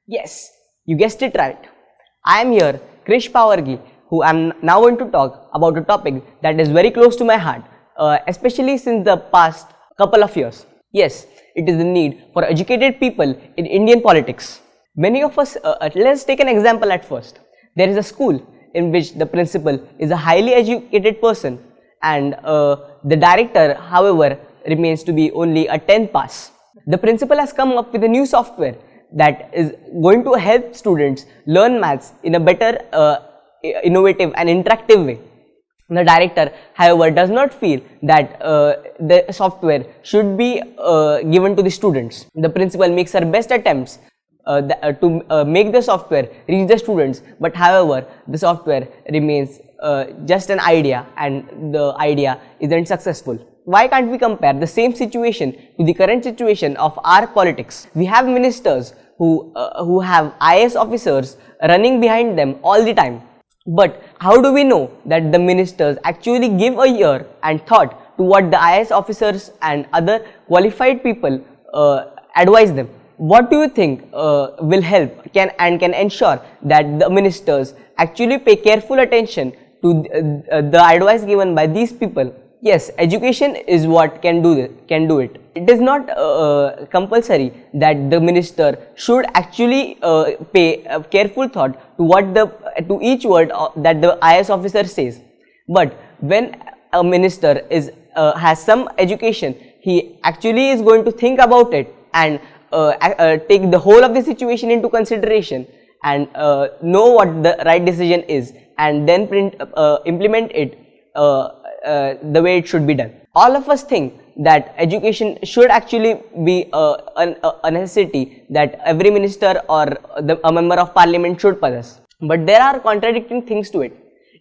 Yes, you guessed it right. I am here, Krish Pawargi, who I am now going to talk about a topic that is very close to my heart, especially since the past couple of years. Yes, it is the need for educated people in Indian politics. Many of us, let's take an example at first. There is a school in which the principal is a highly educated person and the director, however, remains to be only a 10th pass. The principal has come up with a new software that is going to help students learn maths in a better, innovative and interactive way. The director, however, does not feel that the software should be given to the students. The principal makes her best attempts to make the software reach the students, but however, the software remains just an idea and the idea isn't successful. Why can't we compare the same situation to the current situation of our politics? We have ministers who have IAS officers running behind them all the time. But how do we know that the ministers actually give a ear and thought to what the IAS officers and other qualified people advise them? What do you think will help can ensure that the ministers actually pay careful attention to the advice given by these people? Yes, education is what can do it. It is not compulsory that the minister should actually pay a careful thought to each word that the IAS officer says. But when a minister has some education, he actually is going to think about it and take the whole of the situation into consideration and know what the right decision is, and then implement it the way it should be done. All of us think that education should actually be a necessity that every minister or a member of parliament should possess. But there are contradicting things to it.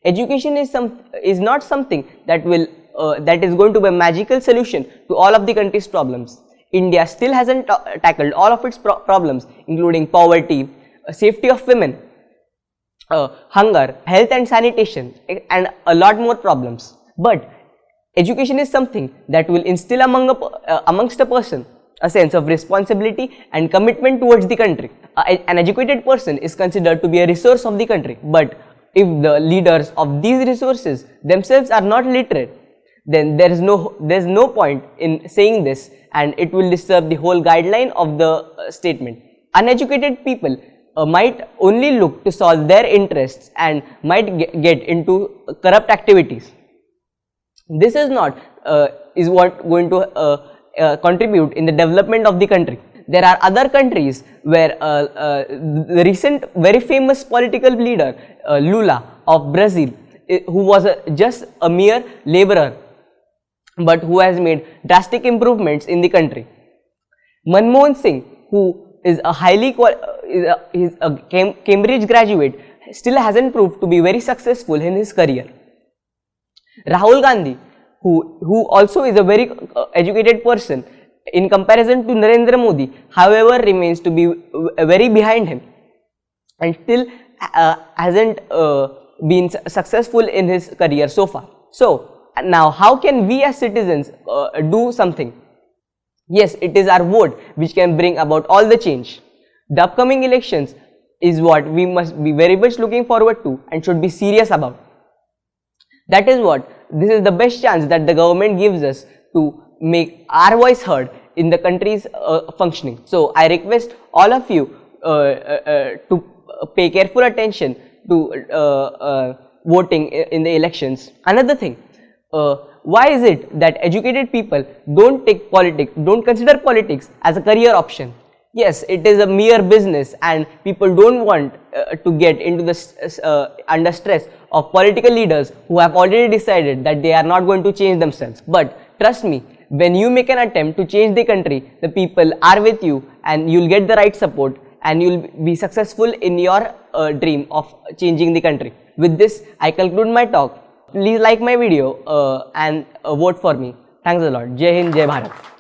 Education is not something that is going to be a magical solution to all of the country's problems. India still hasn't tackled all of its problems, including poverty, safety of women, hunger, health and sanitation, and a lot more problems. But education is something that will instill amongst a person a sense of responsibility and commitment towards the country. An educated person is considered to be a resource of the country. But if the leaders of these resources themselves are not literate, then there is no point in saying this, and it will disturb the whole guideline of the statement. Uneducated people might only look to solve their interests and might get into corrupt activities. This is not what going to contribute in the development of the country. There are other countries where the recent very famous political leader Lula of Brazil, who was just a mere laborer, but who has made drastic improvements in the country. Manmohan Singh, who is a Cambridge graduate, still hasn't proved to be very successful in his career. Rahul Gandhi, who also is a very educated person in comparison to Narendra Modi, however, remains to be very behind him and still hasn't been successful in his career so far. So now, how can we as citizens do something? Yes, it is our vote which can bring about all the change. The upcoming elections is what we must be very much looking forward to and should be serious about. That is what, this is the best chance that the government gives us to make our voice heard in the country's functioning. So I request all of you to pay careful attention to voting in the elections. Another thing, why is it that educated people don't consider politics as a career option? Yes, it is a mere business and people don't want to get into the under stress of political leaders who have already decided that they are not going to change themselves. But trust me, when you make an attempt to change the country, the people are with you and you'll get the right support and you'll be successful in your dream of changing the country. With this, I conclude my talk. Please like my video and vote for me. Thanks a lot. Jai Hind, Jai Bharat.